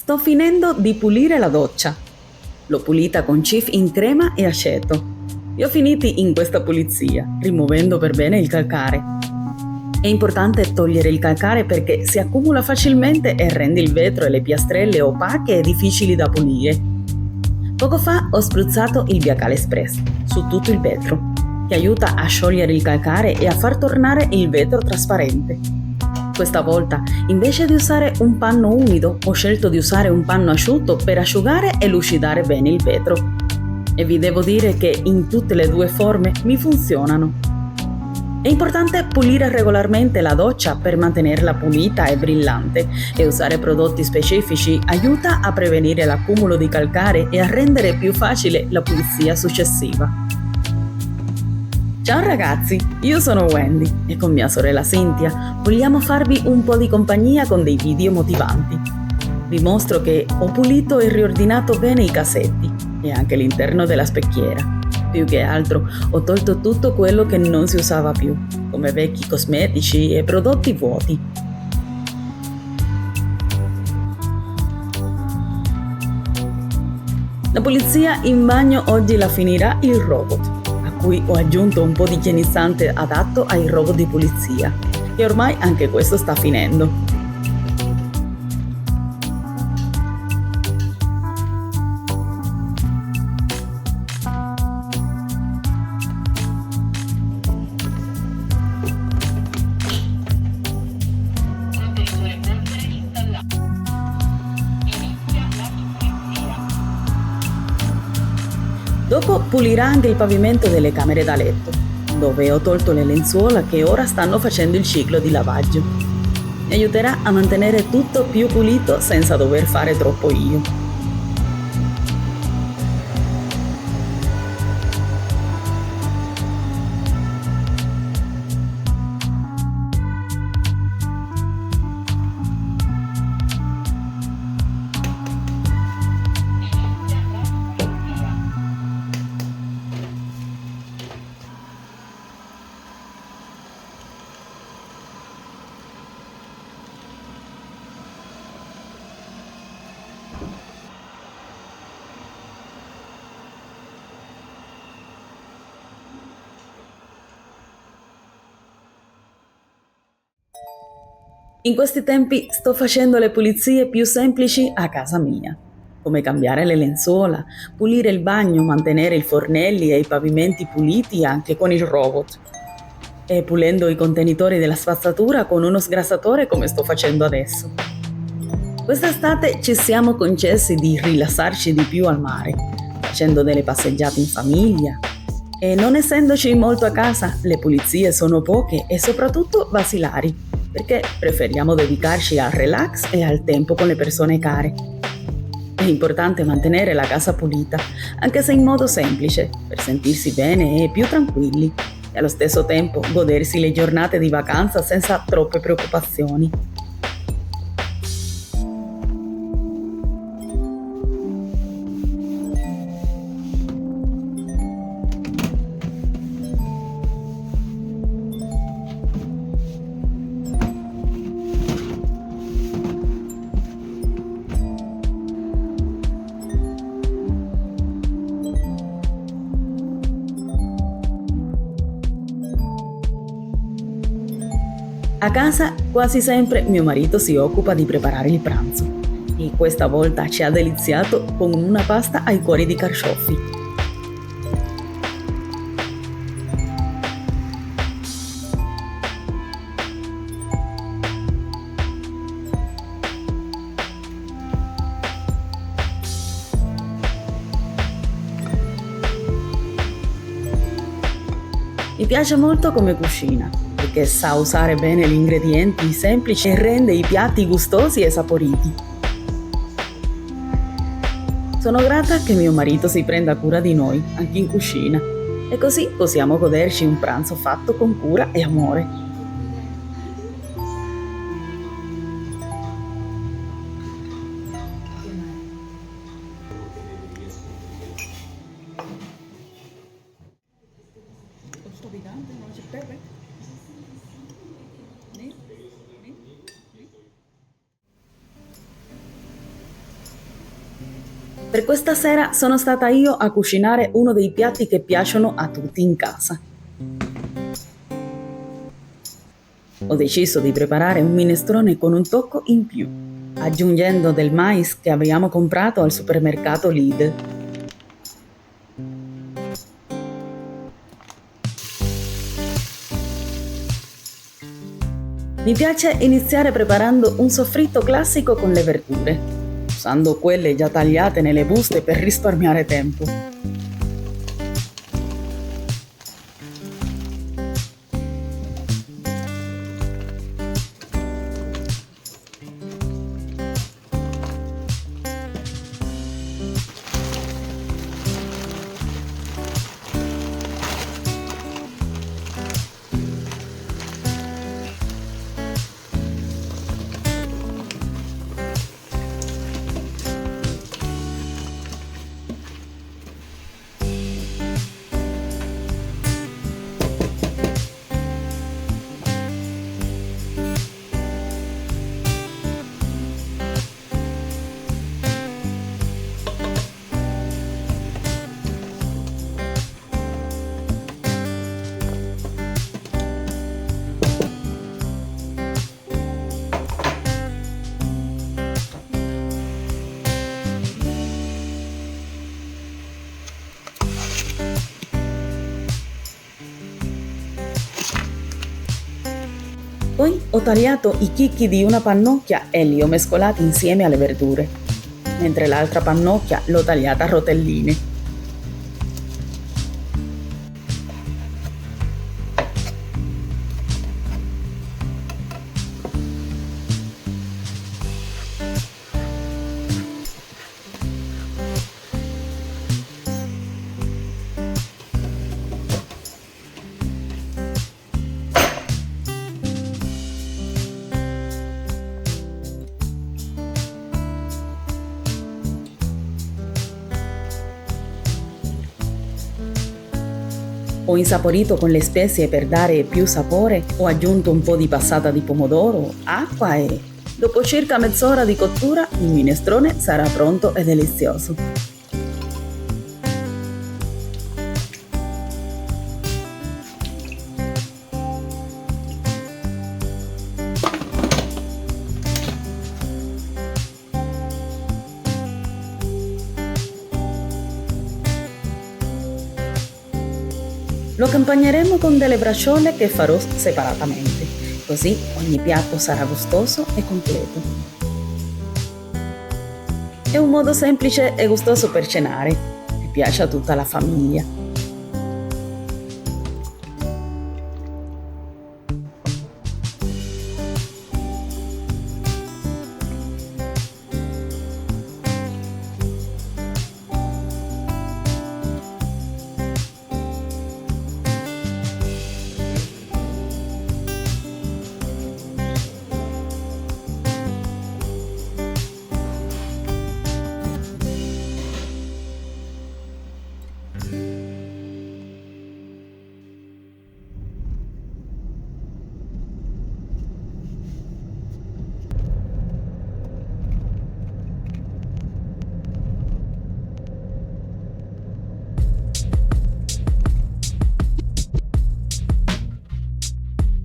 Sto finendo di pulire la doccia. L'ho pulita con Cif in crema e aceto. Li ho finiti in questa pulizia, rimuovendo per bene il calcare. È importante togliere il calcare perché si accumula facilmente e rende il vetro e le piastrelle opache e difficili da pulire. Poco fa ho spruzzato il Biacal Express su tutto il vetro, che aiuta a sciogliere il calcare e a far tornare il vetro trasparente. Questa volta, invece di usare un panno umido, ho scelto di usare un panno asciutto per asciugare e lucidare bene il vetro. E vi devo dire che in tutte le due forme mi funzionano. È importante pulire regolarmente la doccia per mantenerla pulita e brillante e usare prodotti specifici aiuta a prevenire l'accumulo di calcare e a rendere più facile la pulizia successiva. Ciao ragazzi, io sono Wendy e con mia sorella Cynthia vogliamo farvi un po' di compagnia con dei video motivanti. Vi mostro che ho pulito e riordinato bene i cassetti e anche l'interno della specchiera. Più che altro ho tolto tutto quello che non si usava più, come vecchi cosmetici e prodotti vuoti. La pulizia in bagno oggi la finirà il robot, a cui ho aggiunto un po' di igienizzante adatto ai robot di pulizia, e ormai anche questo sta finendo. Dopo pulirà anche il pavimento delle camere da letto, dove ho tolto le lenzuola che ora stanno facendo il ciclo di lavaggio. Mi aiuterà a mantenere tutto più pulito senza dover fare troppo io. In questi tempi sto facendo le pulizie più semplici a casa mia, come cambiare le lenzuola, pulire il bagno, mantenere i fornelli e i pavimenti puliti anche con il robot, e pulendo i contenitori della spazzatura con uno sgrassatore come sto facendo adesso. Quest'estate ci siamo concessi di rilassarci di più al mare, facendo delle passeggiate in famiglia, e non essendoci molto a casa, le pulizie sono poche e soprattutto basilari, perché preferiamo dedicarci al relax e al tempo con le persone care. È importante mantenere la casa pulita, anche se in modo semplice, per sentirsi bene e più tranquilli, e allo stesso tempo godersi le giornate di vacanza senza troppe preoccupazioni. A casa quasi sempre mio marito si occupa di preparare il pranzo e questa volta ci ha deliziato con una pasta ai cuori di carciofi. Mi piace molto come cucina, perché sa usare bene gli ingredienti semplici e rende i piatti gustosi e saporiti. Sono grata che mio marito si prenda cura di noi, anche in cucina, e così possiamo goderci un pranzo fatto con cura e amore. Per questa sera sono stata io a cucinare uno dei piatti che piacciono a tutti in casa. Ho deciso di preparare un minestrone con un tocco in più, aggiungendo del mais che abbiamo comprato al supermercato Lidl. Mi piace iniziare preparando un soffritto classico con le verdure, usando quelle già tagliate nelle buste per risparmiare tempo. Poi ho tagliato i chicchi di una pannocchia e li ho mescolati insieme alle verdure, mentre l'altra pannocchia l'ho tagliata a rotelline. Ho insaporito con le spezie per dare più sapore, ho aggiunto un po' di passata di pomodoro, acqua e, dopo circa mezz'ora di cottura, il minestrone sarà pronto e delizioso. Lo accompagneremo con delle bracciole che farò separatamente, così ogni piatto sarà gustoso e completo. È un modo semplice e gustoso per cenare, che piace a tutta la famiglia.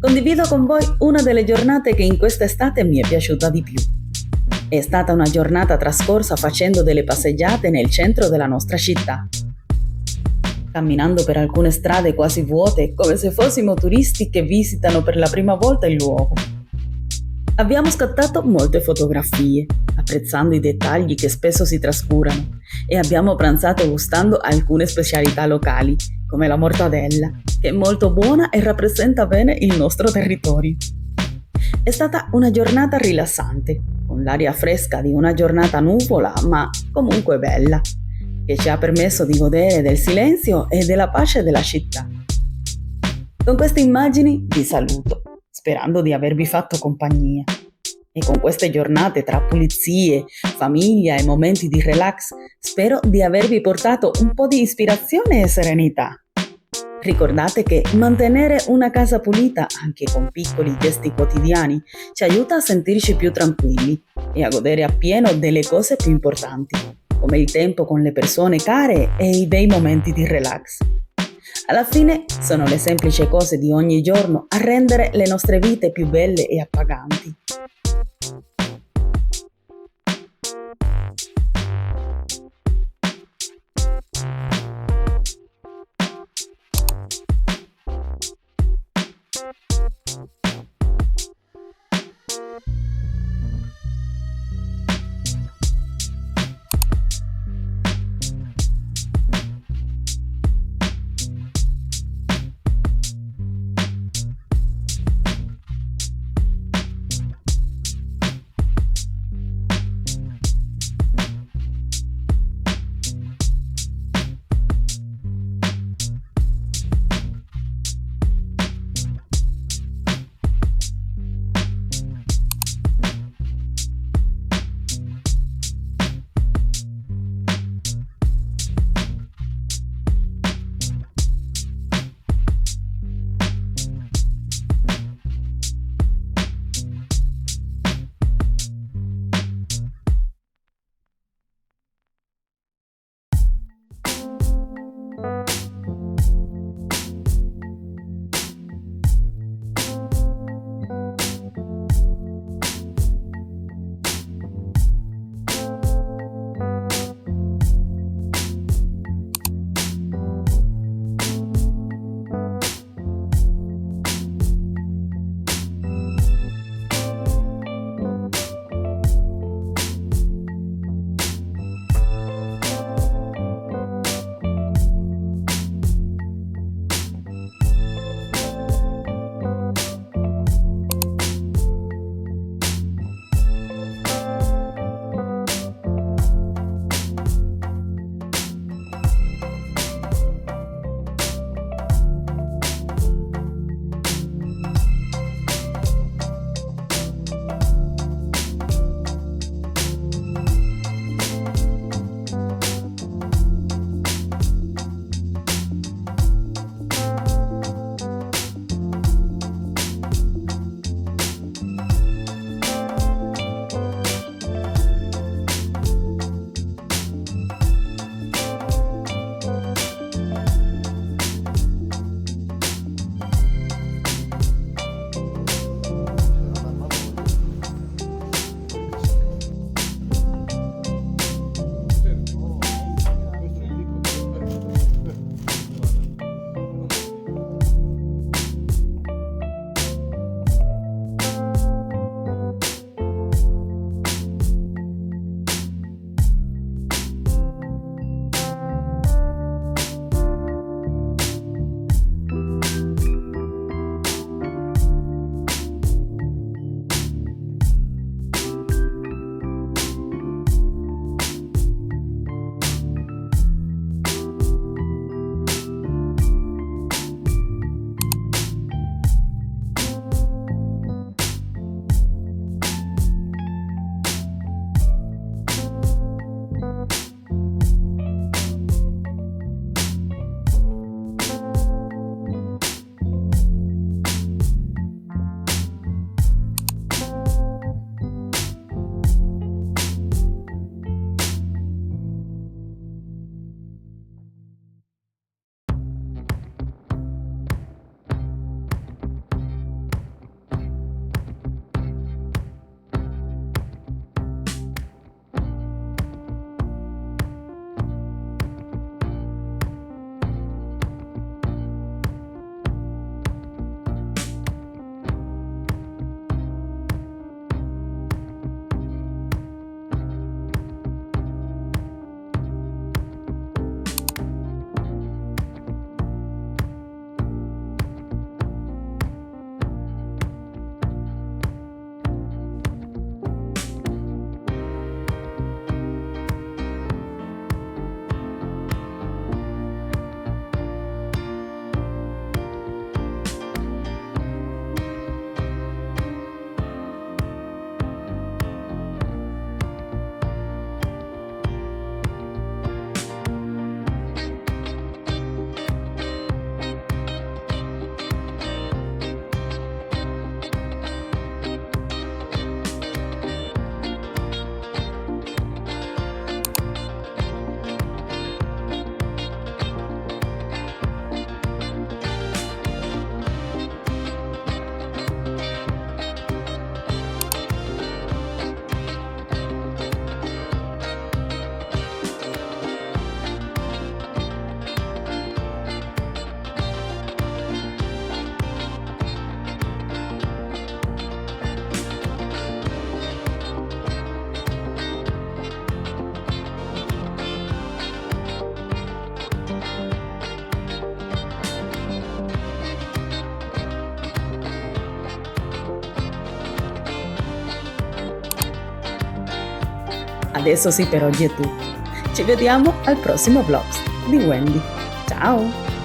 Condivido con voi una delle giornate che in quest'estate mi è piaciuta di più. È stata una giornata trascorsa facendo delle passeggiate nel centro della nostra città. Camminando per alcune strade quasi vuote, come se fossimo turisti che visitano per la prima volta il luogo. Abbiamo scattato molte fotografie, apprezzando i dettagli che spesso si trascurano, e abbiamo pranzato gustando alcune specialità locali, come la mortadella, che è molto buona e rappresenta bene il nostro territorio. È stata una giornata rilassante, con l'aria fresca di una giornata nuvola, ma comunque bella, che ci ha permesso di godere del silenzio e della pace della città. Con queste immagini vi saluto, sperando di avervi fatto compagnia. E con queste giornate tra pulizie, famiglia e momenti di relax, spero di avervi portato un po' di ispirazione e serenità. Ricordate che mantenere una casa pulita, anche con piccoli gesti quotidiani, ci aiuta a sentirci più tranquilli e a godere appieno delle cose più importanti. come il tempo con le persone care e i bei momenti di relax. Alla fine sono le semplici cose di ogni giorno a rendere le nostre vite più belle e appaganti. Adesso sì, per oggi è tutto. Ci vediamo al prossimo vlog di Wendy. Ciao!